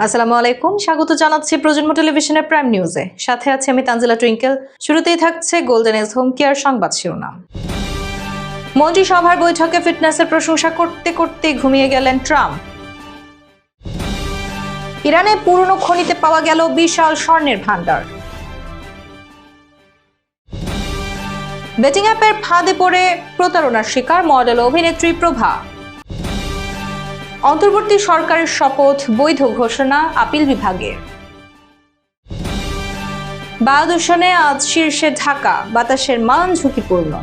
আসসালামু আলাইকুম, স্বাগত জানাচ্ছি প্রজন্ম টেলিভিশনের প্রাইম নিউজে। সাথে আছে আমি তানজিলা টুইঙ্কেল। শুরুতেই থাকছে গোল্ডেন এজ হোম কেয়ার সংবাদ শিরোনাম। মন্ত্রিসভার বৈঠকে ফিটনেসের প্রশংসা করতে করতে ঘুমিয়ে গেলেন ট্রাম্প। ইরানে পুরনো খনিতে পাওয়া গেল বিশাল স্বর্ণের ভান্ডার। বেটিং অ্যাপের ফাঁদে পড়ে প্রতারণার শিকার মডেল অভিনেত্রী প্রভা। অন্তর্বর্তী সরকারের শপথ বৈধ ঘোষণা আপিল বিভাগের। বায়ু দূষণে আজ শীর্ষে ঢাকা, বাতাসের মান ঝুঁকিপূর্ণ।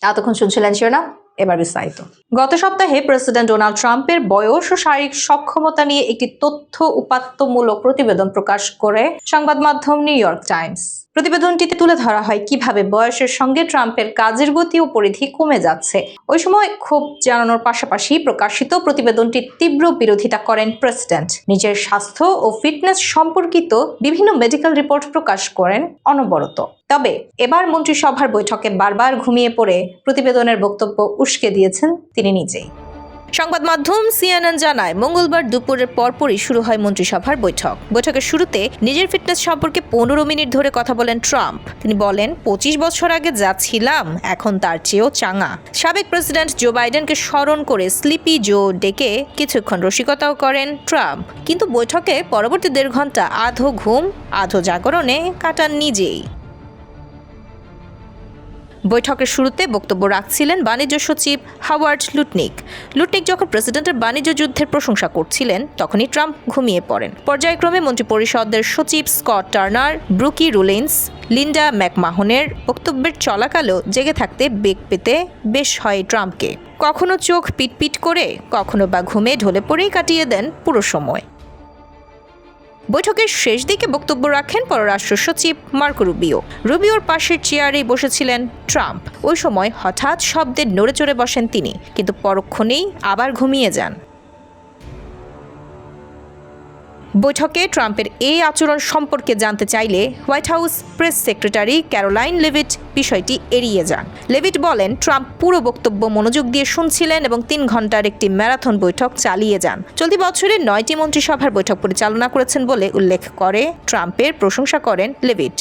এতক্ষণ শুনছিলেন শিরোনাম, এবার বিস্তারিত। গত সপ্তাহে প্রেসিডেন্ট ডোনাল্ড ট্রাম্পের বয়স ও শারীরিক সক্ষমতা নিয়ে একটি তথ্য উপাত্তমূলক প্রতিবেদন প্রকাশ করে সংবাদ মাধ্যম নিউ ইয়র্ক টাইমস। প্রতিবেদনটিতে তুলে ধরা হয় কিভাবে বয়সের সঙ্গে ট্রাম্পের কাজের গতি ও পরিধি কমে যাচ্ছে। ওই সময় ক্ষোভ জানানোর পাশাপাশি প্রকাশিত প্রতিবেদনটির তীব্র বিরোধিতা করেন প্রেসিডেন্ট। নিজের স্বাস্থ্য ও ফিটনেস সম্পর্কিত বিভিন্ন মেডিকেল রিপোর্ট প্রকাশ করেন অনবরত। তবে এবার মন্ত্রিসভার বৈঠকে বারবার ঘুমিয়ে পড়ে প্রতিবেদনের বক্তব্য উস্কে দিয়েছেন তিনি নিজেই। সংবাদ মাধ্যম সিএনএন জানায়, মঙ্গলবার দুপুরের পরপরই শুরু হয় মন্ত্রিসভার বৈঠক। বৈঠকের শুরুতে নিজের ফিটনেস সম্পর্কে 15 মিনিট ধরে কথা বলেন ট্রাম্প। তিনি বলেন, 25 বছর আগে যা ছিলাম এখন তার চেয়েও চাঙা। সাবেক প্রেসিডেন্ট জো বাইডেনকে স্মরণ করে স্লিপি জো ডেকে কিছুক্ষণ রসিকতাও করেন ট্রাম্প। কিন্তু বৈঠকে পরবর্তী 1.5 ঘন্টা আধো ঘুম আধো জাগরণে কাটান নিজেই। বৈঠকের শুরুতে বক্তব্য রাখছিলেন বাণিজ্য সচিব হাওয়ার্ড লুটনিক। যখন প্রেসিডেন্টের বাণিজ্য যুদ্ধের প্রশংসা করছিলেন, তখনই ট্রাম্প ঘুমিয়ে পড়েন। পর্যায়ক্রমে মন্ত্রিপরিষদের সচিব স্কট টার্নার, ব্রুকি রুলিন্স, লিন্ডা ম্যাকমাহনের বক্তব্যের চলাকালেও জেগে থাকতে বেগ পেতে বেশ হয় ট্রাম্পকে। কখনো চোখ পিটপিট করে, কখনো বা ঘুমে ঢলে পড়েই কাটিয়ে দেন পুরো সময়। বৈঠকের শেষ দিকে বক্তব্য রাখেন পররাষ্ট্র সচিব মার্কো রুবিওর পাশের চেয়ারেই বসেছিলেন ট্রাম্প। ওই সময় হঠাৎ শব্দে নড়েচড়ে বসেন তিনি, কিন্তু পরক্ষণেই আবার ঘুমিয়ে যান। বৈঠকে ট্রাম্পের এই আচরণ সম্পর্কে জানতে চাইলে white house press secretary Caroline Leavitt বিষয়টি এড়িয়ে যান। লেভিট বলেন, ট্রাম্প পুরো বক্তব্য মনোযোগ দিয়ে শুনছিলেন এবং 3 ঘন্টার একটি ম্যারাথন বৈঠক চালিয়ে যান। চলতি বছরে 9টি মন্ত্রিসভার বৈঠক পরিচালনা করেছেন বলে উল্লেখ করে ট্রাম্পের প্রশংসা করেন লেভিট।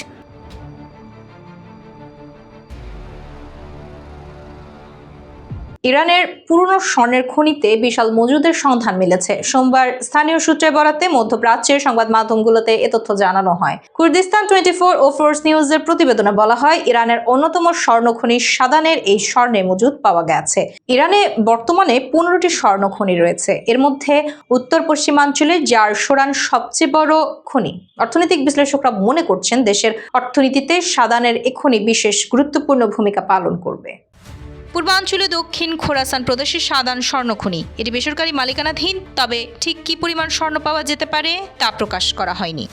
ইরানের পুরনো স্বর্ণের খনিতে বিশাল মজুদের সন্ধান মিলেছে। সোমবার স্থানীয় সূত্রে বরাতে মধ্যপ্রাচ্যের সংবাদ মাধ্যমগুলোতে এ তথ্য জানানো হয়। কুর্দিস্তান 24 ও ফোর্স নিউজের প্রতিবেদনে বলা হয়, ইরানের অন্যতম স্বর্ণ খনি সাদানের এই স্বর্ণের মজুদ পাওয়া গেছে। ইরানে বর্তমানে 15টি স্বর্ণ খনি রয়েছে। এর মধ্যে উত্তর পশ্চিমাঞ্চলে জারশোরান সবচেয়ে বড় খনি। অর্থনৈতিক বিশ্লেষকরা মনে করছেন, দেশের অর্থনীতিতে সাদানের এ খনি বিশেষ গুরুত্বপূর্ণ ভূমিকা পালন করবে। পূর্বাঞ্চলে দক্ষিণ খোরাসান প্রদেশের সাদান স্বর্ণখনি। এটি বেসরকারি মালিকানাধীন, তবে ঠিক কী পরিমাণ স্বর্ণ পাওয়া যেতে পারে তা প্রকাশ করা হয়নি।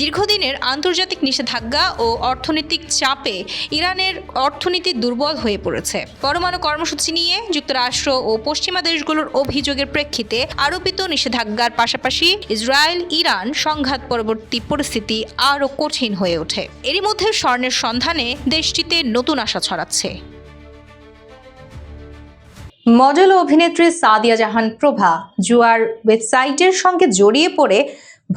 দীর্ঘদিনের আন্তর্জাতিক নিষেধাজ্ঞা ও অর্থনৈতিক চাপে ইরানের অর্থনীতি দুর্বল হয়ে পড়েছে। পরমাণু কর্মসূচি নিয়ে যুক্তরাষ্ট্র ও পশ্চিমা দেশগুলোর অভিযোগের প্রেক্ষিতে আরোপিত নিষেধাজ্ঞার পাশাপাশি ইসরায়েল ইরান সংঘাত পরবর্তী পরিস্থিতি আরও কঠিন হয়ে ওঠে। এরই মধ্যে স্বর্ণের সন্ধানে দেশটিতে নতুন আশা ছড়াচ্ছে। মডেল অভিনেত্রী সাদিয়া জাহান প্রভা জুয়ার ওয়েবসাইটের সঙ্গে জড়িয়ে পড়ে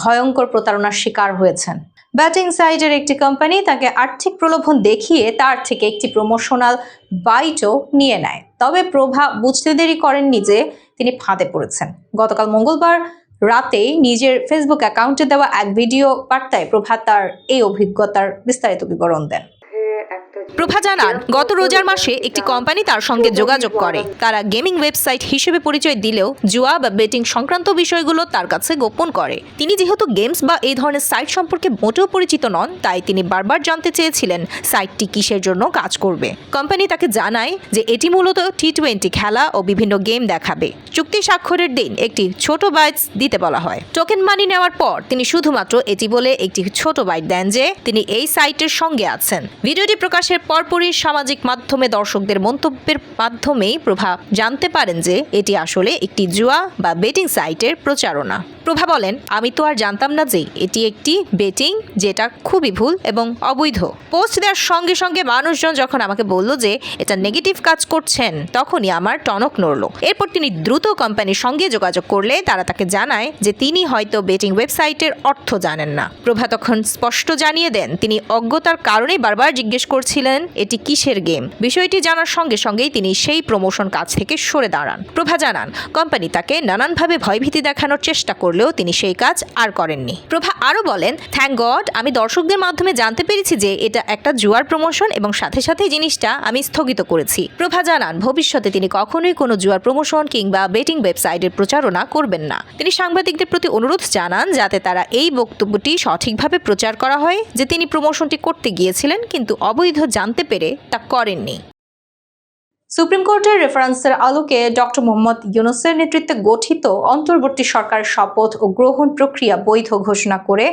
ভয়ঙ্কর প্রতারণার শিকার হয়েছেন। ব্যাটিং সাইটের একটি কোম্পানি তাকে আর্থিক প্রলোভন দেখিয়ে তার থেকে একটি প্রমোশনাল বাইটও নিয়ে নেয়। তবে প্রভা বুঝতে দেরি করেননি যে তিনি ফাঁদে পড়েছেন। গতকাল মঙ্গলবার রাতেই নিজের ফেসবুক অ্যাকাউন্টে দেওয়া এক ভিডিও বার্তায় প্রভা তার এই অভিজ্ঞতার বিস্তারিত বিবরণ দেন। প্রভা জানান, গত রোজার মাসে একটি কোম্পানি তার সঙ্গে যোগাযোগ করে। তারা গেমিং ওয়েবসাইট হিসেবে পরিচয় দিলেও জুয়া বা বেটিং সংক্রান্ত বিষয়গুলো তার কাছে গোপন করে। তিনি যেহেতু গেমস বা এই ধরনের সাইট সম্পর্কে মোটেও পরিচিত নন, তাই তিনি বারবার জানতে চেয়েছিলেন সাইটটি কিসের জন্য কাজ করবে। কোম্পানি তাকে জানায় যে এটি মূলত T20 খেলা ও বিভিন্ন গেম দেখাবে। চুক্তি স্বাক্ষরের দিন একটি ছোট বাইট দিতে বলা হয়। টোকেন মানি নেওয়ার পর তিনি শুধুমাত্র এটি বলে একটি ছোট বাইট দেন যে তিনি এই সাইটের সঙ্গে আছেন। ভিডিওটি প্রকাশের পরপরই সামাজিক মাধ্যমে দর্শকদের মন্তব্যের মাধ্যমেই প্রভা জানতে পারেন যে এটি আসলে একটি জুয়া বা বেটিং সাইটের প্রচারণা। প্রভা বলেন, আমি তো আর জানতাম না যে এটি একটি বেটিং, যেটা খুবই ভুল এবং অবৈধ। পোস্ট দেওয়ার সঙ্গে সঙ্গে মানুষজন যখন আমাকে বলল যে এটা নেগেটিভ কাজ করছেন, তখনই আমার টনক নড়ল। এরপর তিনি দ্রুত কোম্পানির সঙ্গে যোগাযোগ করলে তারা তাকে জানায় যে তিনি হয়তো বেটিং ওয়েবসাইটের অর্থ জানেন না। প্রভা তখন স্পষ্ট জানিয়ে দেন তিনি অজ্ঞতার কারণেই বারবার জিজ্ঞেস করছিলেন এটি কিসের গেম। বিষয়টি জানার সঙ্গে সঙ্গেই তিনি সেই প্রমোশন কাজ থেকে সরে দাঁড়ান। প্রভা জানান, কোম্পানি তাকে নানানভাবে ভয়ভীতি দেখানোর চেষ্টা করলেও তিনি সেই কাজ আর করেননি। প্রভা আরও বলেন, থ্যাংক গড আমি দর্শকদের মাধ্যমে জানতে পেরেছি যে এটা একটা জুয়ার প্রমোশন এবং সাথে সাথে জিনিসটা আমি স্থগিত করেছি। প্রভা জানান ভবিষ্যতে তিনি কখনোই কোনো জুয়ার প্রমোশন কিংবা বেটিং ওয়েবসাইটের প্রচারণা করবেন না। তিনি সাংবাদিকদের প্রতি অনুরোধ জানান যাতে তারা এই বক্তব্যটি সঠিকভাবে প্রচার করা হয় যে তিনি প্রমোশনটি করতে গিয়েছিলেন কিন্তু অবৈধ জানতে পেরে তা করেননি। সুপ্রিম কোর্টের রেফারেন্সের আলোকে ডক্টর মোহাম্মদ ইউনূসের নেতৃত্বে গঠিত অন্তর্বর্তী সরকারের শপথ ও গ্রহণ প্রক্রিয়া বৈধ ঘোষণা করে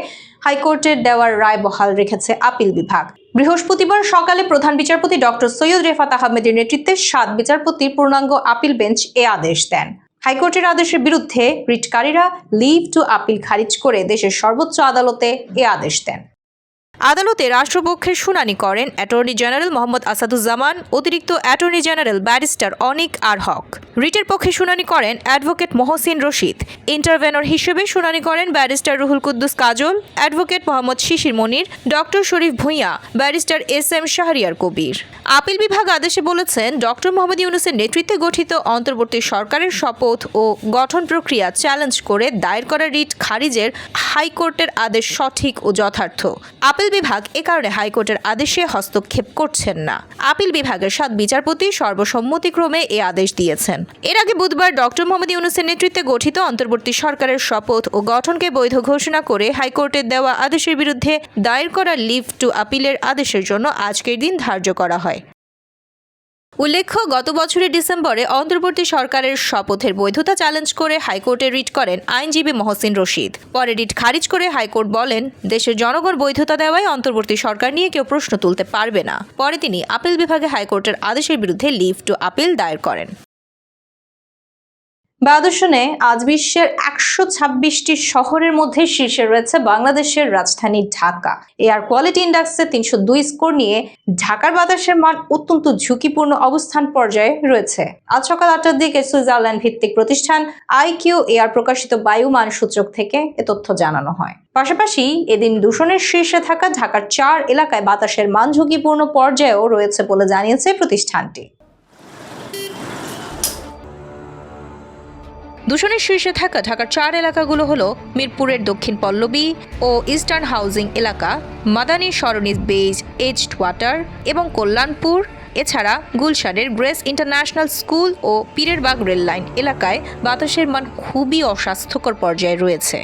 হাইকোর্টের দেওয়ার রায় বহাল রেখেছে আপিল বিভাগ। বৃহস্পতিবার সকালে প্রধান বিচারপতি ডক্টর সৈয়দ রেফাত আহমেদের নেতৃত্বে 7 বিচারপতির পূর্ণাঙ্গ আপিল বেঞ্চ এ আদেশ দেন। হাইকোর্টের আদেশের বিরুদ্ধে রিটকারীরা লিভ টু আপিল খারিজ করে দেশের সর্বোচ্চ আদালতে এ আদেশ দেন। আদালতে রাষ্ট্রপক্ষের শুনানি করেন অ্যাটর্নি জেনারেল মোহাম্মদ আসাদুজ্জামান, অতিরিক্ত অ্যাটর্নি জেনারেল ব্যারিস্টার অনিক আর হক। রিটের পক্ষে শুনানি করেন অ্যাডভোকেট মহসিন রশিদ। ইন্টারভেনর হিসেবে শুনানি করেন ব্যারিস্টার রুহুল কুদ্দুস কাজল, অ্যাডভোকেট মোহাম্মদ শিশির মনির, ডক্টর শরীফ Bhuiyan, barrister SM. Shahriar Kabir. Appeal বিভাগ আদেশে বলেছেন, ডক্টর মোহাম্মদ ইউনূসের নেতৃত্বে গঠিত অন্তর্বর্তী সরকারের শপথ ও গঠন প্রক্রিয়া চ্যালেঞ্জ করে দায়ের করা রিট খারিজের হাইকোর্টের আদেশ সঠিক ও যথার্থ। আপিল বিভাগ এ কারণে হাইকোর্টের আদেশে হস্তক্ষেপ করছেন না। আপিল বিভাগের 7 বিচারপতি সর্বসম্মতিক্রমে এ আদেশ দিয়েছেন। এর আগে বুধবার ডক্টর মোহাম্মদ ইউনূসের নেতৃত্বে গঠিত অন্তর্বর্তী সরকারের শপথ ও গঠনকে বৈধ ঘোষণা করে হাইকোর্টের দেওয়া আদেশের বিরুদ্ধে দায়ের করা লিভ টু আপিলের আদেশের জন্য আজকের দিন ধার্য করা হয়। উল্লেখ্য, গত বছরের ডিসেম্বরে অন্তর্বর্তী সরকারের শপথের বৈধতা চ্যালেঞ্জ করে হাইকোর্টে রিট করেন আইনজীবী মহসিন রশিদ। পরে রিট খারিজ করে হাইকোর্ট বলেন, দেশের জনগণ বৈধতা দেওয়ায় অন্তর্বর্তী সরকার নিয়ে কেউ প্রশ্ন তুলতে পারবে না। পরে তিনি আপিল বিভাগে হাইকোর্টের আদেশের বিরুদ্ধে লিভ টু আপিল দায়ের করেন। বায়ুদূষণে আজ বিশ্বের 126টি শহরের মধ্যে শীর্ষে রয়েছে বাংলাদেশের রাজধানী ঢাকা। এয়ার কোয়ালিটি ইন্ডেক্সে 302 স্কোর নিয়ে ঢাকার বাতাসের মান অত্যন্ত ঝুঁকিপূর্ণ অবস্থান পর্যায়ে রয়েছে। আজ সকাল 8টার দিকে সুইজারল্যান্ড ভিত্তিক প্রতিষ্ঠান IQ এয়ার প্রকাশিত বায়ু মান সূচক থেকে এ তথ্য জানানো হয়। পাশাপাশি এদিন দূষণের শীর্ষে থাকা ঢাকার 4 এলাকায় বাতাসের মান ঝুঁকিপূর্ণ পর্যায়েও রয়েছে বলে জানিয়েছে প্রতিষ্ঠানটি। দূষণের শীর্ষে থাকা ঢাকার 4 এলাকাগুলো হলো মিরপুরের দক্ষিণ পল্লবী ও ইস্টার্ন হাউজিং এলাকা, মাদানী সরণি বেজ এজড ওয়াটার এবং কল্যাণপুর। এছাড়া গুলশানের গ্রেস ইন্টারন্যাশনাল স্কুল ও পীরেরবাগ রেললাইন এলাকায় বাতাসের মান খুবই অস্বাস্থ্যকর পর্যায়ে রয়েছে।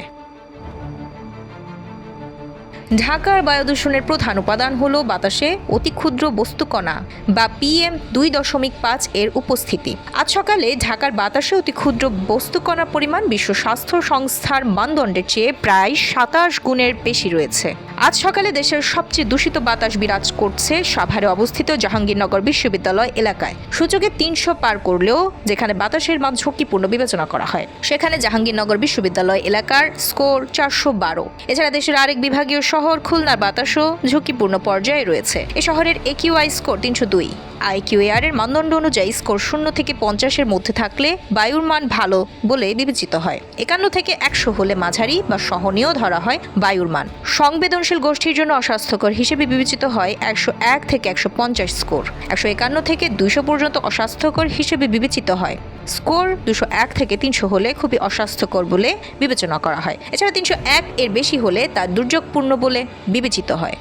ঢাকার বায়ুদূষণের প্রধান উপাদান হলো বাতাসে অতি ক্ষুদ্র বস্তুকণা বা PM2.5 এর উপস্থিতি। আজ সকালে ঢাকার বাতাসে অতি ক্ষুদ্র বস্তুকণার পরিমাণ বিশ্ব স্বাস্থ্য সংস্থার মানদণ্ডের চেয়ে প্রায় 27 গুণের বেশি রয়েছে। আজ সকালে দেশের সবচেয়ে দূষিত বাতাস বিরাজ করছে সাভারে অবস্থিত জাহাঙ্গীরনগর বিশ্ববিদ্যালয় এলাকায়। সূচকে 300 পার করলেও যেখানে বাতাসের মান ঝুঁকিপূর্ণ বিবেচনা করা হয়, সেখানে জাহাঙ্গীরনগর বিশ্ববিদ্যালয় এলাকার স্কোর 412। এছাড়া দেশের আরেক বিভাগীয় শহর খুলনার বাতাসও ঝুঁকিপূর্ণ পর্যায়ে রয়েছে। এ শহরের AQI স্কোর 302। IQAR এর মানদণ্ড অনুযায়ী স্কোর 0 থেকে 50-এর মধ্যে থাকলে বায়ুর মান ভালো বলে বিবেচিত হয়। 51 থেকে 100 হলে মাঝারি বা সহনীয় ধরা হয় বায়ুর মান। সংবেদনশীল গোষ্ঠীর জন্য অস্বাস্থ্যকর হিসেবে বিবেচিত হয় 101 থেকে 150 স্কোর। 151 থেকে 200 পর্যন্ত অস্বাস্থ্যকর হিসেবে বিবেচিত হয়। স্কোর 201 থেকে 300 হলে খুবই অস্বাস্থ্যকর বলে বিবেচনা করা হয়। এছাড়া 301 এর বেশি হলে তা দুর্যোগপূর্ণ বলে বিবেচিত হয়।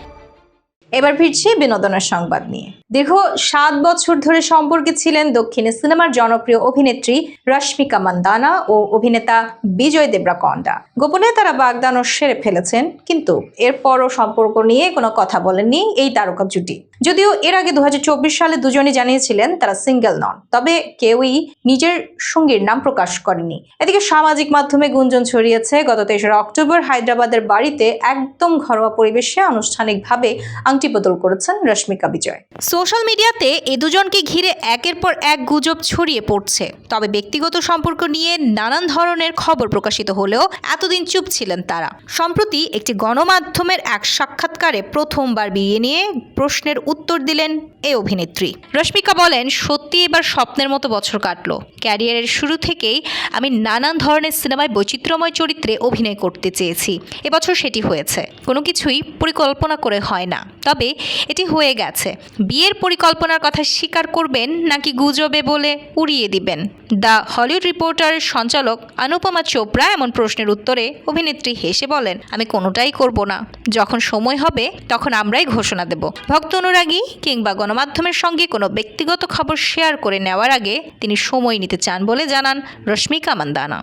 এবার ফিরছি বিনোদনের সংবাদ নিয়ে। দীর্ঘ 7 বছর ধরে সম্পর্কে ছিলেন দক্ষিণী সিনেমার জনপ্রিয় অভিনেত্রী রশ্মিকা মান্দানা ও অভিনেতা বিজয় দেবরাকোন্ডা। গোপনে তারা বাগদানও সেরে ফেলেছেন, কিন্তু এরপরও সম্পর্ক নিয়ে কোনো কথা বলেননি এই তারকা জুটি। যদিও এর আগে 2024 সালে দুজনই জানিয়েছিলেন তারা সিঙ্গেল নন, তবে কেউই নিজের সঙ্গীর নাম প্রকাশ করেনি। এদিকে সামাজিক মাধ্যমে গুঞ্জন ছড়িয়েছে গত 23 অক্টোবর হায়দ্রাবাদের বাড়িতে একদম ঘরোয়া পরিবেশে আনুষ্ঠানিকভাবে আংটি বদল করেছেন রশ্মিকা বিজয়। সোশ্যাল মিডিয়াতে এই দুজনকে ঘিরে একের পর এক গুজব ছড়িয়ে পড়ছে। তবে ব্যক্তিগত সম্পর্ক নিয়ে নানান ধরনের খবর প্রকাশিত হলেও এতদিন চুপ ছিলেন তারা। সম্প্রতি একটি গণমাধ্যমের এক সাক্ষাৎকারে প্রথমবার বিয়ে নিয়ে প্রশ্নের উত্তর দিলেন এই অভিনেত্রী। রশ্মিকা বলেন, সত্যি এবার স্বপ্নের মতো বছর কাটলো। ক্যারিয়ারের শুরু থেকেই আমি নানান ধরনের সিনেমায় বৈচিত্র্যময় চরিত্রে অভিনয় করতে চেয়েছি। এবছর সেটি হয়েছে। কোনো কিছুই পরিকল্পনা করে হয় না, তবে এটি হয়ে গেছে। বিয়ের পরিকল্পনার কথা স্বীকার করবেন নাকি গুজবে বলে উড়িয়ে দিবেন? দ্য হলিউড রিপোর্টারের সঞ্চালক অনুপমা চোপড়া এমন প্রশ্নের উত্তরে অভিনেত্রী হেসে বলেন, আমি কোনোটাই করব না। যখন সময় হবে তখন আমরাই ঘোষণা দেব। ভক্ত অনুরাগী কিংবা গণমাধ্যমের সঙ্গে কোনো ব্যক্তিগত খবর শেয়ার করে নেওয়ার আগে তিনি সময় নিতে চান বলে জানান রশ্মিকা মান্দানা।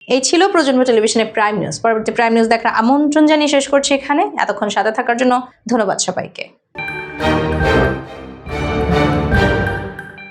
এই ছিল প্রজন্ম টেলিভিশনের প্রাইম নিউজ। পরবর্তী প্রাইম নিউজ দেখার আমন্ত্রণ জানিয়ে শেষ করছি এখানে। এতক্ষণ সাথে থাকার জন্য ধন্যবাদ সবাইকে।